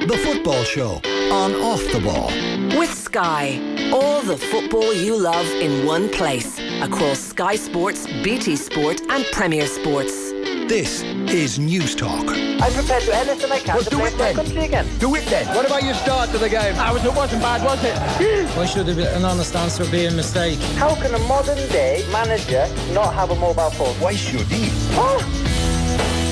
The Football Show on Off the Ball. With Sky. All the football you love in one place. Across Sky Sports, BT Sport and Premier Sports. This is News Talk. I'm prepared to do anything I can to play for my country again. Do it then. What about your start to the game? It wasn't bad, was it? Why should an honest answer be a mistake? How can a modern day manager not have a mobile phone? Why should he?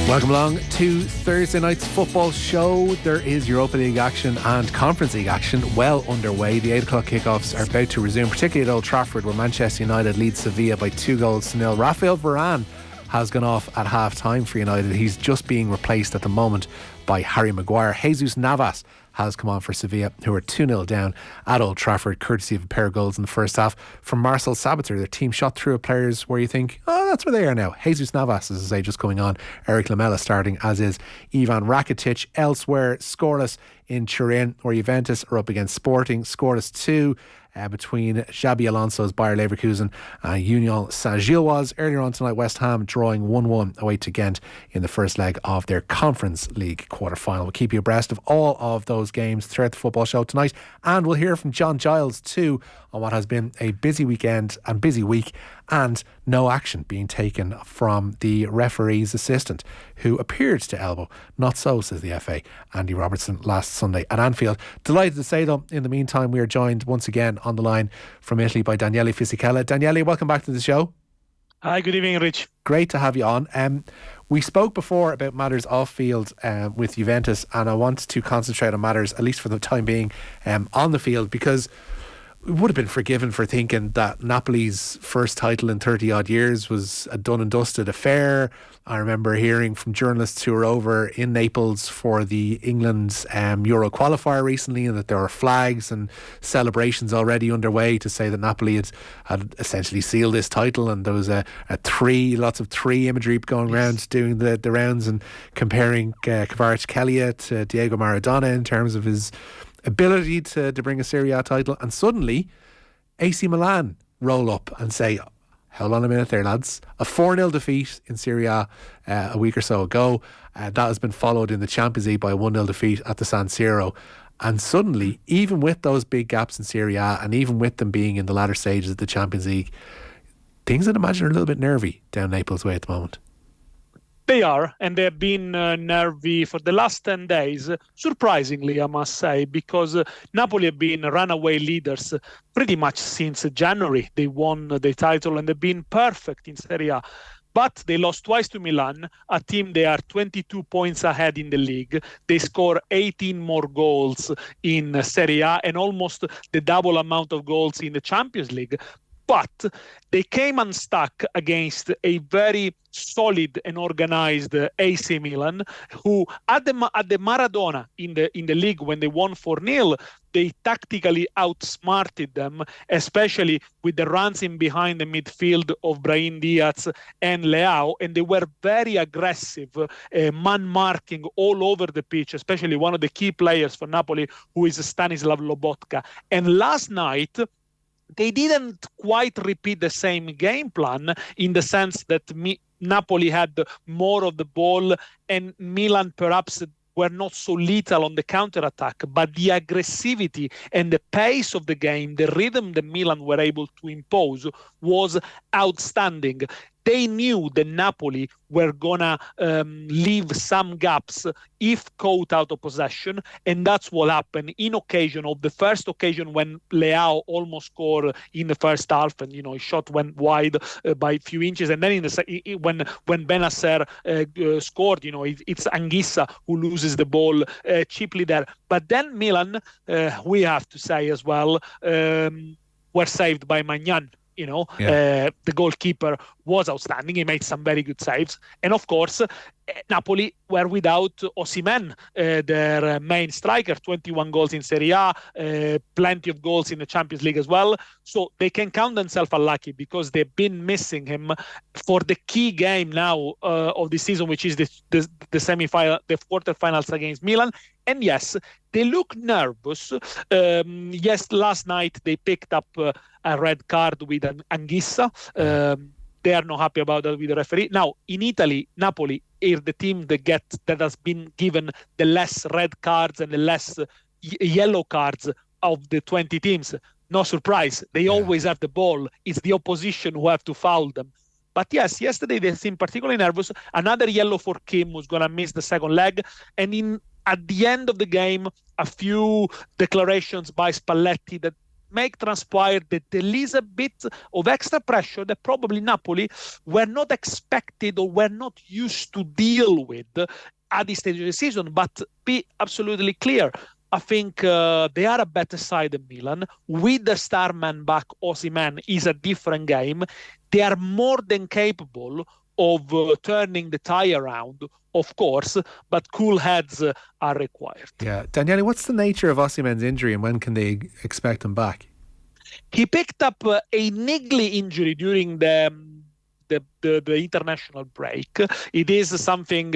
Welcome along to Thursday night's football show. There is Europa League action and Conference League action well underway. The 8 o'clock kickoffs are about to resume, particularly at Old Trafford, where Manchester United lead Sevilla by 2-0. Rafael Varane has gone off at half time for United. He's just being replaced at the moment by Harry Maguire. Jesus Navas has come on for Sevilla, who are 2-0 down at Old Trafford, courtesy of a pair of goals in the first half from Marcel Sabitzer. Their team shot through at players where you think, oh, that's where they are now. Jesus Navas, as I say, just coming on. Eric Lamela starting, as is Ivan Rakitic. Elsewhere, scoreless in Turin, where Juventus are up against Sporting. Scoreless 2 between Xabi Alonso's Bayer Leverkusen and Union Saint-Gilloise. Earlier on tonight, West Ham drawing 1-1 away to Ghent in the first leg of their Conference League quarter-final. We'll keep you abreast of all of those games throughout the football show tonight, and we'll hear from John Giles too on what has been a busy weekend and busy week, and no action being taken from the referee's assistant, who appeared to elbow. Not so, says the FA, Andy Robertson, last Sunday at Anfield. Delighted to say, though, in the meantime, we are joined once again on the line from Italy by Daniele Fisichella. Daniele, welcome back to the show. Hi, good evening, Rich. Great to have you on. We spoke before about matters off-field with Juventus, and I want to concentrate on matters, at least for the time being, on the field, because we would have been forgiven for thinking that Napoli's first title in 30 odd years was a done and dusted affair. I remember hearing from journalists who were over in Naples for the England's Euro qualifier recently, and that there were flags and celebrations already underway to say that Napoli had essentially sealed this title, and there was lots of three imagery going around doing the rounds and comparing Kvaratskhelia to Diego Maradona in terms of his ability to bring a Serie A title. And suddenly AC Milan roll up and say, hold on a minute there, lads, a 4-0 defeat in Serie A a week or so ago, that has been followed in the Champions League by a 1-0 defeat at the San Siro. And suddenly, even with those big gaps in Serie A, and even with them being in the latter stages of the Champions League, things I'd imagine are a little bit nervy down Naples way at the moment. They are, and they've been nervy for the last 10 days, surprisingly, I must say, because Napoli have been runaway leaders pretty much since January. They won the title and they've been perfect in Serie A. But they lost twice to Milan, a team they are 22 points ahead in the league. They score 18 more goals in Serie A and almost the double amount of goals in the Champions League. But they came unstuck against a very solid and organized AC Milan, who at the Maradona in the league when they won 4-0, they tactically outsmarted them, especially with the runs in behind the midfield of Brahim Diaz and Leao, and they were very aggressive, man marking all over the pitch, especially one of the key players for Napoli, who is Stanislav Lobotka. And last night, they didn't quite repeat the same game plan, in the sense that Napoli had more of the ball and Milan perhaps were not so lethal on the counter-attack, but the aggressivity and the pace of the game, the rhythm that Milan were able to impose was outstanding. They knew that Napoli were going to leave some gaps if caught out of possession, and that's what happened in occasion of the first occasion when Leao almost scored in the first half, and his shot went wide by a few inches, and then when Benacer scored, it's Anguissa who loses the ball cheaply there. But then Milan, we have to say as well, were saved by Maignan. The goalkeeper was outstanding. He made some very good saves. And of course, Napoli were without Osimhen, their main striker, 21 goals in Serie A, plenty of goals in the Champions League as well. So they can count themselves unlucky because they've been missing him for the key game now of the season, which is the semi-final, the quarterfinals against Milan. And yes, they look nervous. Yes, last night they picked up a red card with Anguissa. they are not happy about that with the referee. Now, in Italy, Napoli is the team that has been given the less red cards and the less yellow cards of the 20 teams. No surprise. They always have the ball. It's the opposition who have to foul them. But yes, yesterday they seemed particularly nervous. Another yellow for Kim, who's going to miss the second leg. And at the end of the game, a few declarations by Spalletti that make transpire that there is a bit of extra pressure that probably Napoli were not expected or were not used to deal with at this stage of the season. But be absolutely clear, I think they are a better side than Milan. With the star man back, Osimhen, is a different game. They are more than capable of turning the tie around, of course, but cool heads are required. Yeah. Daniele, what's the nature of Osimhen's injury and when can they expect him back? He picked up a niggly injury during the international break. It is something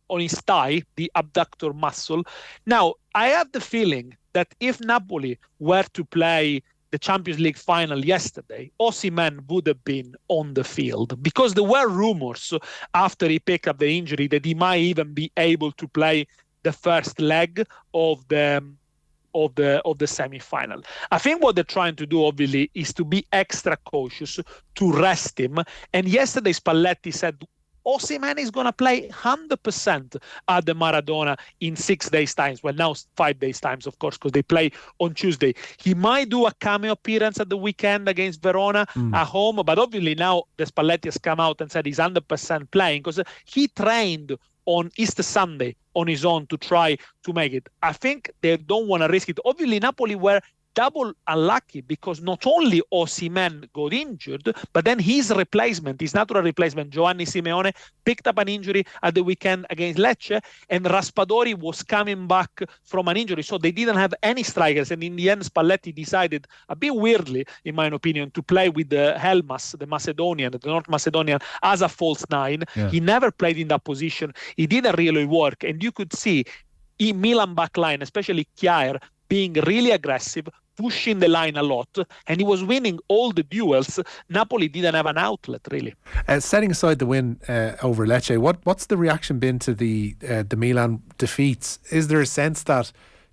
on his thigh, the abductor muscle. Now, I have the feeling that if Napoli were to play the Champions League final yesterday, Osimhen would have been on the field, because there were rumors after he picked up the injury that he might even be able to play the first leg of the semi-final. I think what they're trying to do, obviously, is to be extra cautious, to rest him. And yesterday, Spalletti said Osimhen is going to play 100% at the Maradona in 6 days' time. Well, now 5 days' time, of course, because they play on Tuesday. He might do a cameo appearance at the weekend against Verona at home, but obviously now the Spalletti has come out and said he's 100% playing because he trained on Easter Sunday on his own to try to make it. I think they don't want to risk it. Obviously, Napoli were double unlucky because not only Osimhen got injured, but then his replacement, his natural replacement, Giovanni Simeone, picked up an injury at the weekend against Lecce, and Raspadori was coming back from an injury. So they didn't have any strikers. And in the end, Spalletti decided, a bit weirdly, in my opinion, to play with the Helmas, the Macedonian, the North Macedonian, as a false nine. Yeah. He never played in that position. He didn't really work. And you could see in Milan backline, especially Kjaer, being really aggressive, pushing the line a lot, and he was winning all the duels. Napoli didn't have an outlet, really. Setting aside the win over Lecce, what's the reaction been to the Milan defeats? Is there a sense that,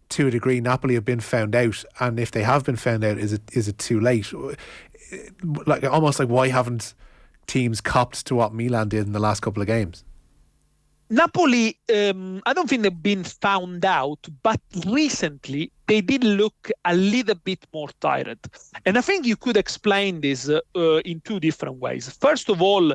to a degree, Napoli have been found out? And if they have been found out, is it too late? Almost like, why haven't teams copped to what Milan did in the last couple of games? Napoli, I don't think they've been found out, but recently they did look a little bit more tired. And I think you could explain this in two different ways. First of all,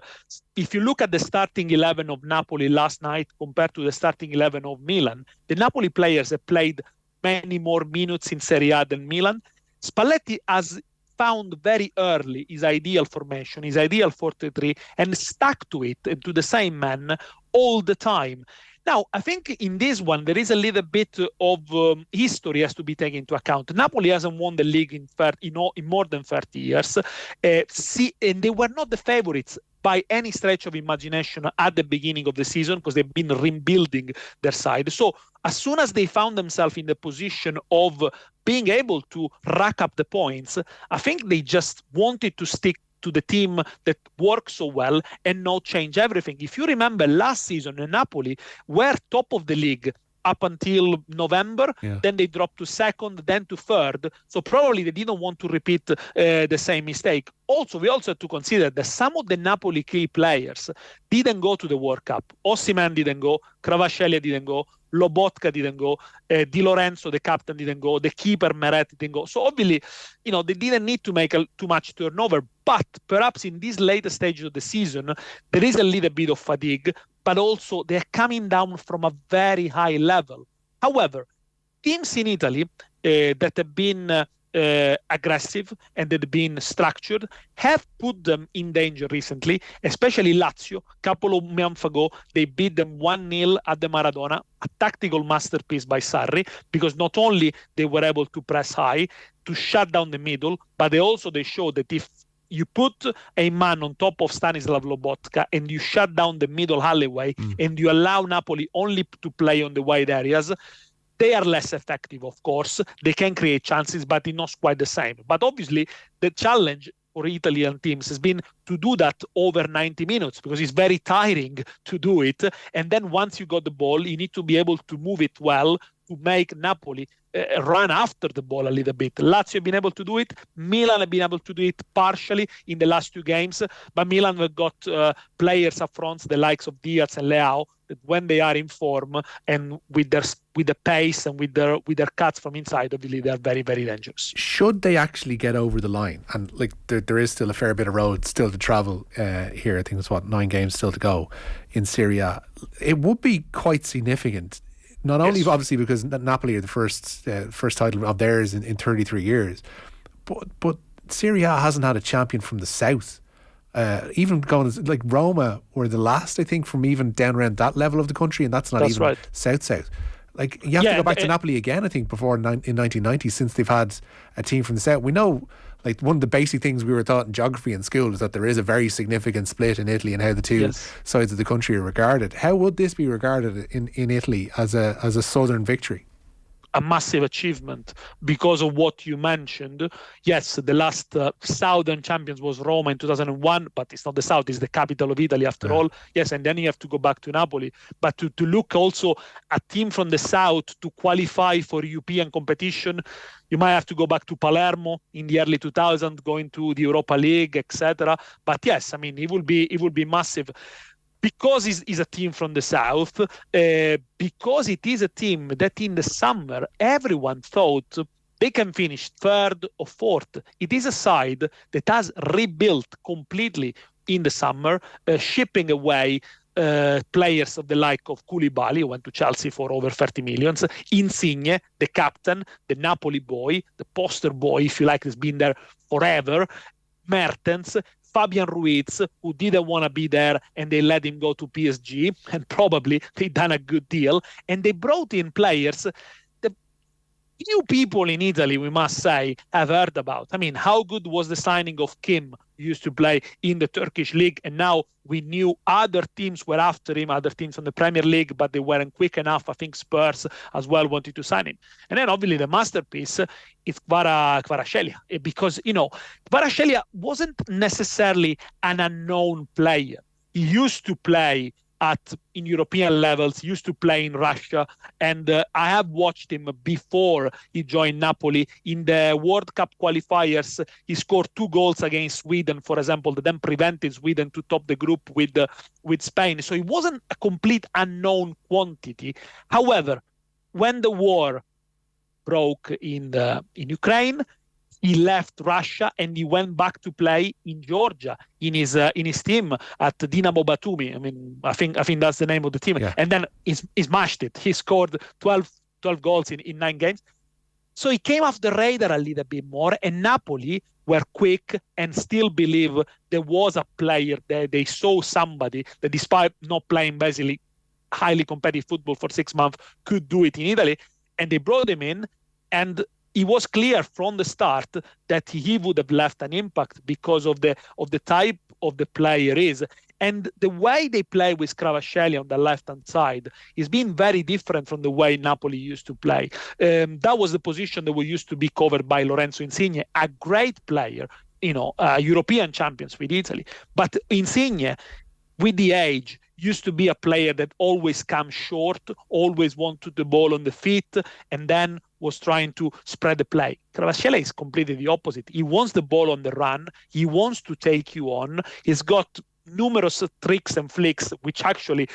if you look at the starting 11 of Napoli last night compared to the starting 11 of Milan, the Napoli players have played many more minutes in Serie A than Milan. Spalletti has found very early his ideal formation, his ideal 4-3, and stuck to it and to the same man all the time. Now, I think in this one, there is a little bit of history has to be taken into account. Napoli hasn't won the league in more than 30 years. And they were not the favorites by any stretch of imagination at the beginning of the season because they've been rebuilding their side. So as soon as they found themselves in the position of being able to rack up the points, I think they just wanted to stick to the team that works so well and not change everything. If you remember last season, Napoli were top of the league up until November, then they dropped to second, then to third. So probably they didn't want to repeat the same mistake. Also, we also have to consider that some of the Napoli key players didn't go to the World Cup. Osimhen didn't go, Kvaratskhelia didn't go, Lobotka didn't go, Di Lorenzo, the captain, didn't go, the keeper, Meret, didn't go. So obviously, they didn't need to make too much turnover. But perhaps in this later stage of the season, there is a little bit of fatigue, but also they're coming down from a very high level. However, teams in Italy that have been aggressive and that have been structured have put them in danger recently, especially Lazio. A couple of months ago, they beat them 1-0 at the Maradona, a tactical masterpiece by Sarri, because not only they were able to press high, to shut down the middle, but they showed that if you put a man on top of Stanislav Lobotka and you shut down the middle alleyway and you allow Napoli only to play on the wide areas, they are less effective, of course. They can create chances, but it's not quite the same. But obviously, the challenge for Italian teams has been to do that over 90 minutes because it's very tiring to do it. And then once you got the ball, you need to be able to move it well to make Napoli run after the ball a little bit. Lazio have been able to do it. Milan have been able to do it partially in the last 2 games. But Milan have got players up front, the likes of Diaz and Leao, that when they are in form and with the pace and with their cuts from inside, obviously they are very, very dangerous. Should they actually get over the line? And like there is still a fair bit of road still to travel here. I think it's 9 games still to go in Serie A. It would be quite significant. Not only obviously because Napoli are the first title of theirs in 33 years, but Serie A hasn't had a champion from the south. Even going like Roma were the last, I think, from even down around that level of the country, and that's even right. South. Like you have to go back to Napoli again, I think, before in 1990, since they've had a team from the south. We know, like, one of the basic things we were taught in geography in school is that there is a very significant split in Italy and how the two sides of the country are regarded. How would this be regarded in Italy as a southern victory? A massive achievement because of what you mentioned. Yes, the last southern champions was Roma in 2001, but it's not the south, it's the capital of Italy after all. Yes, and then you have to go back to Napoli. But to look also a team from the south to qualify for European competition, you might have to go back to Palermo in the early 2000s, going to the Europa League, etc. But yes, I mean, it will be massive. Because it's a team from the south, because it is a team that in the summer everyone thought they can finish 3rd or 4th. It is a side that has rebuilt completely in the summer, shipping away players of the like of Koulibaly, who went to Chelsea for over 30 million, Insigne, the captain, the Napoli boy, the poster boy, if you like, has been there forever, Mertens, Fabian Ruiz, who didn't want to be there, and they let him go to PSG, and probably they done a good deal. And they brought in players that few people in Italy, we must say, have heard about. I mean, how good was the signing of Kim, who used to play in the Turkish league, and now we knew other teams were after him, other teams from the Premier League, but they weren't quick enough. I think Spurs as well wanted to sign him. And then obviously the masterpiece is Kvaratskhelia, because, Kvaratskhelia wasn't necessarily an unknown player. He used to play in European levels, used to play in Russia, and I have watched him before he joined Napoli. In the World Cup qualifiers, he scored 2 goals against Sweden, for example, that then prevented Sweden to top the group with Spain. So he wasn't a complete unknown quantity. However, when the war broke in Ukraine, he left Russia and he went back to play in Georgia in his team at Dinamo Batumi. I mean, I think that's the name of the team. Yeah. And then he smashed it. He scored 12 goals in 9 games. So he came off the radar a little bit more, and Napoli were quick and still believe there was a player there. They saw somebody that, despite not playing basically highly competitive football for 6 months, could do it in Italy. And they brought him in, and it was clear from the start that he would have left an impact because of the type of the player is. And the way they play with Kvaratskhelia on the left-hand side is being very different from the way Napoli used to play. That was the position that was used to be covered by Lorenzo Insigne, a great player, European champions with Italy. But Insigne, with the age, used to be a player that always comes short, always wanted the ball on the feet, and then was trying to spread the play. Kvaratskhelia is completely the opposite. He wants the ball on the run. He wants to take you on. He's got numerous tricks and flicks, which actually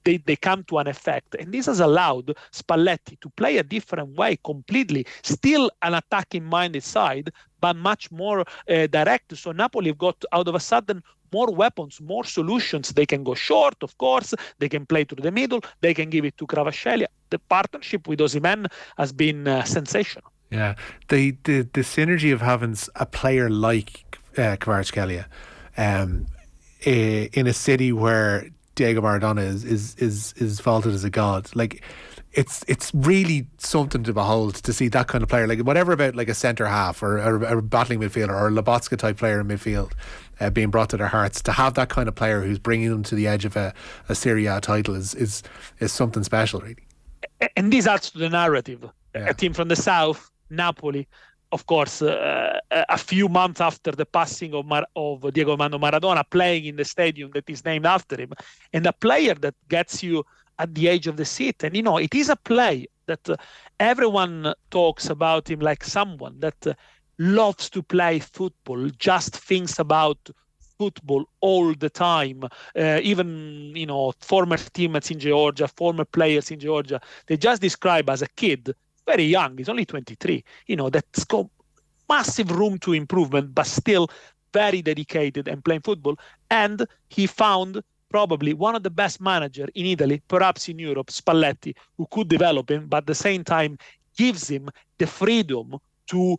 they come to an effect. And this has allowed Spalletti to play a different way completely. Still an attacking-minded side, but much more direct. So Napoli have got, out of a sudden, more weapons, more solutions. They can go short, of course. They can play through the middle. They can give it to Kvaratskhelia. The partnership with Osimhen has been sensational. Yeah, the synergy of having a player like Kvaratskhelia in a city where Diego Maradona is vaulted as a god, like it's really something to behold to see that kind of player. Like, whatever about like a centre half or a battling midfielder or a Lobotka type player in midfield being brought to their hearts, to have that kind of player who's bringing them to the edge of a Serie A title is something special, really. And this adds to the narrative. Yeah. A team from the south, Napoli, of course, a few months after the passing of Diego Armando Maradona, playing in the stadium that is named after him, and a player that gets you at the edge of the seat. And, it is a play that everyone talks about him like someone that loves to play football, just thinks about football all the time. Even, former teammates in Georgia, former players in Georgia, they just describe as a kid, very young, he's only 23, that's got massive room to improvement, but still very dedicated and playing football. And he found probably one of the best managers in Italy, perhaps in Europe, Spalletti, who could develop him, but at the same time gives him the freedom to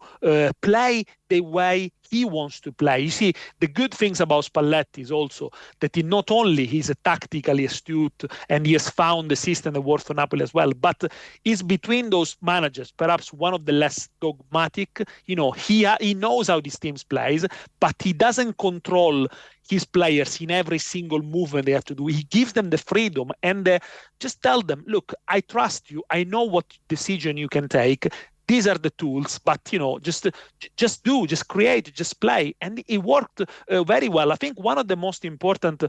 play the way he wants to play. You see, the good things about Spalletti is also that he not only he's a tactically astute and he has found the system that works for Napoli as well, but is between those managers perhaps one of the less dogmatic. He knows how these teams plays, but he doesn't control his players in every single movement they have to do. He gives them the freedom and just tell them, look, I trust you. I know what decision you can take. These are the tools, but just create, just play, and it worked very well. I think one of the most important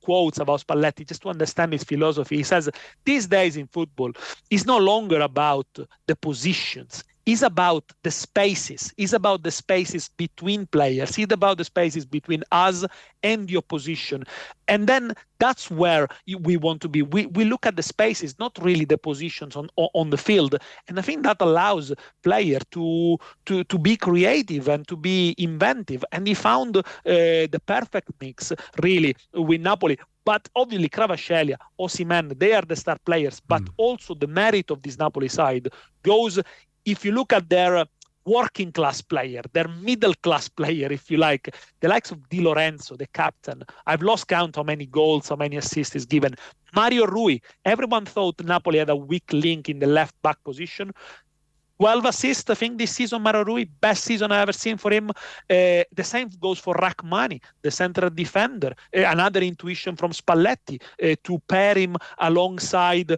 quotes about Spalletti, just to understand his philosophy, he says, these days in football, it's no longer about the positions. It's about the spaces. It's about the spaces between players. It's about the spaces between us and the opposition. And then that's where we want to be. We look at the spaces, not really the positions on the field. And I think that allows player to be creative and to be inventive. And he found the perfect mix, really, with Napoli. But obviously, Kvaratskhelia, Osimhen, they are the star players. But also the merit of this Napoli side goes, if you look at their working class player, their middle class player, if you like, the likes of Di Lorenzo, the captain. I've lost count how many goals, how many assists he's given. Mario Rui, everyone thought Napoli had a weak link in the left back position. 12 assists, I think, this season, Mario Rui, best season I've ever seen for him. The same goes for Rachmani, the central defender. Another intuition from Spalletti to pair him alongside,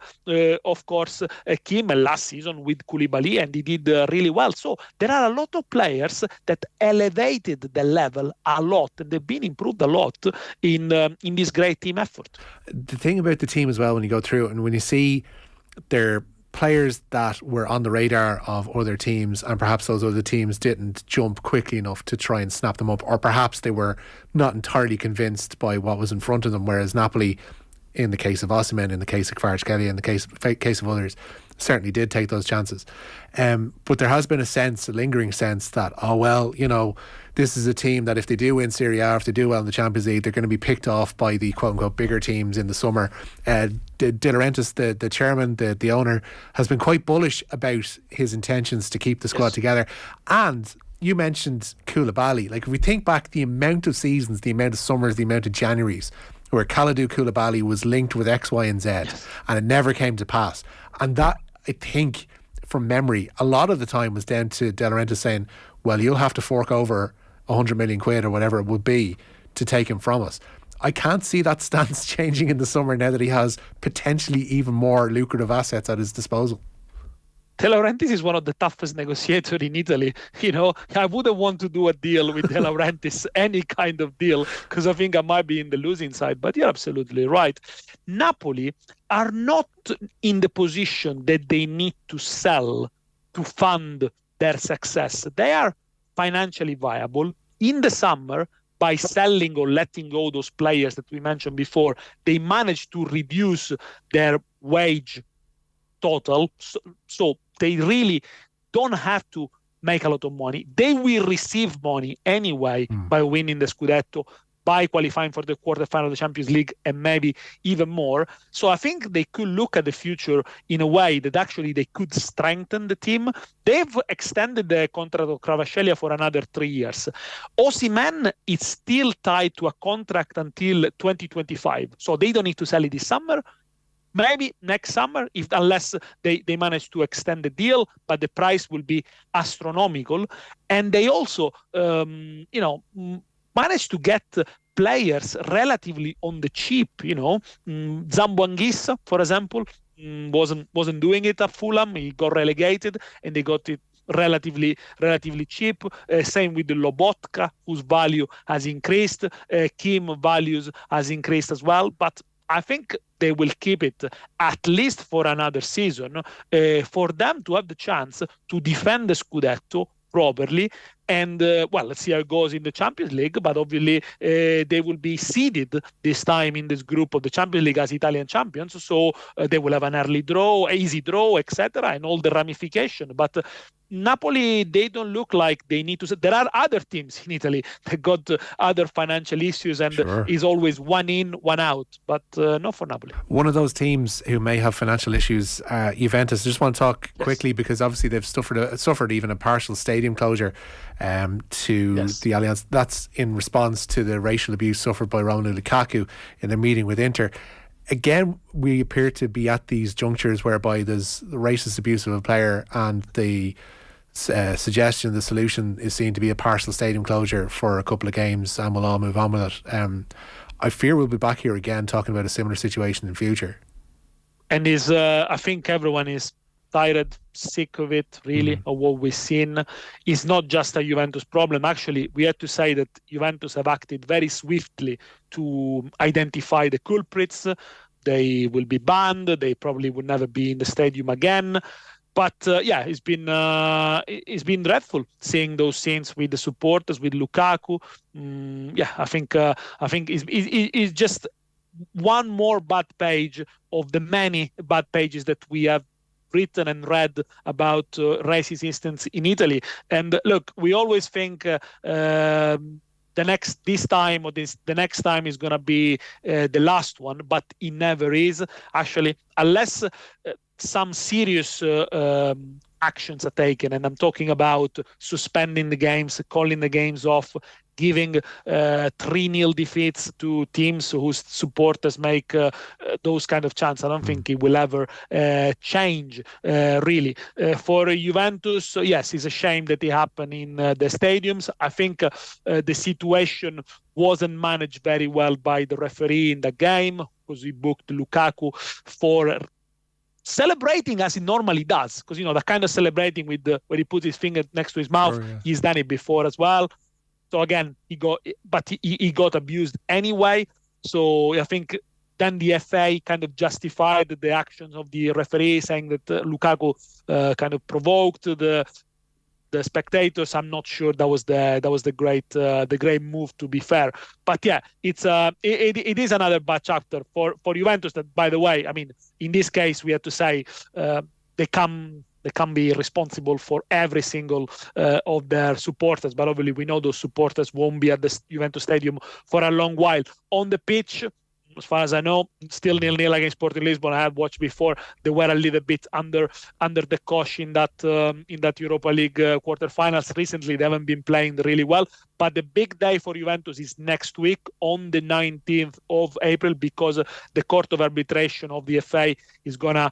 of course, Kimmel last season with Koulibaly, and he did really well. So there are a lot of players that elevated the level a lot, and they've been improved a lot in this great team effort. The thing about the team as well, when you go through it and when you see their players that were on the radar of other teams, and perhaps those other teams didn't jump quickly enough to try and snap them up, or perhaps they were not entirely convinced by what was in front of them, whereas Napoli, in the case of Osimhen, in the case of Kvaratskhelia, in the case of others, certainly did take those chances. But there has been a lingering sense that, this is a team that if they do win Serie A, if they do well in the Champions League, they're going to be picked off by the quote-unquote bigger teams in the summer. De Laurentiis, the chairman, the owner, has been quite bullish about his intentions to keep the squad together. And you mentioned Koulibaly. Like, if we think back the amount of seasons, the amount of summers, the amount of Januaries where Kalidou Koulibaly was linked with X, Y and Z, and it never came to pass. And that, I think, from memory, a lot of the time was down to De Laurentiis saying, well, you'll have to fork over 100 million quid or whatever it would be to take him from us. I can't see that stance changing in the summer now that he has potentially even more lucrative assets at his disposal. De Laurentiis is one of the toughest negotiators in Italy. I wouldn't want to do a deal with De Laurentiis, any kind of deal, because I think I might be in the losing side. But you're absolutely right. Napoli are not in the position that they need to sell to fund their success. They are financially viable. In the summer, by selling or letting go those players that we mentioned before, they managed to reduce their wage total. So they really don't have to make a lot of money. They will receive money anyway by winning the Scudetto, by qualifying for the quarterfinal of the Champions League, and maybe even more. So I think they could look at the future in a way that actually they could strengthen the team. They've extended the contract of Kvaratskhelia for another 3 years. Osimhen is still tied to a contract until 2025. So they don't need to sell it this summer. Maybe next summer, unless they manage to extend the deal, but the price will be astronomical. And they also, managed to get players relatively on the cheap. Zambo Anguissa, for example, wasn't doing it at Fulham. He got relegated, and they got it relatively cheap. Same with the Lobotka, whose value has increased. Kim values has increased as well. But I think they will keep it at least for another season for them to have the chance to defend the Scudetto properly. And let's see how it goes in the Champions League. But obviously, they will be seeded this time in this group of the Champions League as Italian champions. So they will have an early draw, easy draw, etc., and all the ramification. But Napoli, they don't look like they need to. There are other teams in Italy that got other financial issues and is always one in, one out. But not for Napoli. One of those teams who may have financial issues, Juventus. I just want to talk quickly because obviously they've suffered even a partial stadium closure to the Allianz. That's in response to the racial abuse suffered by Romelu Lukaku in their meeting with Inter. Again, we appear to be at these junctures whereby there's the racist abuse of a player and the suggestion, the solution is seen to be a partial stadium closure for a couple of games and we'll all move on with it. I fear we'll be back here again talking about a similar situation in future. And I think everyone is tired, sick of it, really, of what we've seen. It's not just a Juventus problem. Actually, we have to say that Juventus have acted very swiftly to identify the culprits. They will be banned. They probably will never be in the stadium again. But it's been dreadful seeing those scenes with the supporters, with Lukaku. I think it's just one more bad page of the many bad pages that we have written and read about racist incidents in Italy. And look, we always think the next time is going to be the last one, but it never is. Actually, unless some serious actions are taken, and I'm talking about suspending the games, calling the games off, giving 3-0 defeats to teams whose supporters make those kind of chants. I don't think it will ever change, really. For Juventus, yes, it's a shame that it happened in the stadiums. I think the situation wasn't managed very well by the referee in the game, because he booked Lukaku for celebrating as he normally does, because the kind of celebrating with where he puts his finger next to his mouth, he's done it before as well. So again, he got abused anyway. So I think then the FA kind of justified the actions of the referee, saying that Lukaku kind of provoked the spectators. I'm not sure that was the great move, to be fair. But yeah, it is another bad chapter for Juventus. That, by the way, I mean, in this case, we have to say they can't be responsible for every single of their supporters. But obviously, we know those supporters won't be at the Juventus Stadium for a long while. On the pitch, as far as I know, still 0-0 against Sporting Lisbon. I had watched before. They were a little bit under the cosh in that Europa League quarterfinals. Recently, they haven't been playing really well. But the big day for Juventus is next week on the 19th of April, because the Court of Arbitration of the FA is going to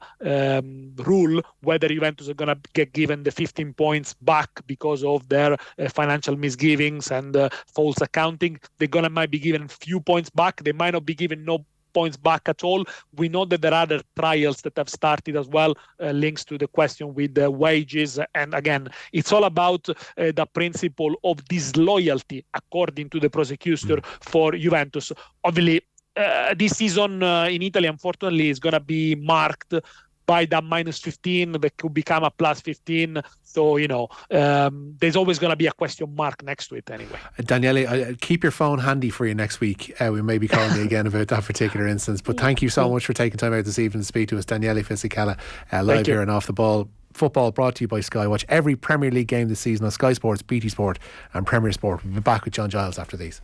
rule whether Juventus are going to get given the 15 points back because of their financial misgivings and false accounting. They're might be given few points back. They might not be given no points back at all. We know that there are other trials that have started as well, links to the question with the wages. And again, it's all about the principle of disloyalty, according to the prosecutor for Juventus. Obviously, this season in Italy, unfortunately, is going to be marked by that -15 that could become a +15. So, there's always going to be a question mark next to it anyway. Daniele, keep your phone handy for you next week. We may be calling you again about that particular instance. But thank you so much for taking time out this evening to speak to us. Daniele Fisichella, live here and Off the Ball. Football brought to you by Sky. Watch every Premier League game this season on Sky Sports, BT Sport and Premier Sport. We'll be back with John Giles after these.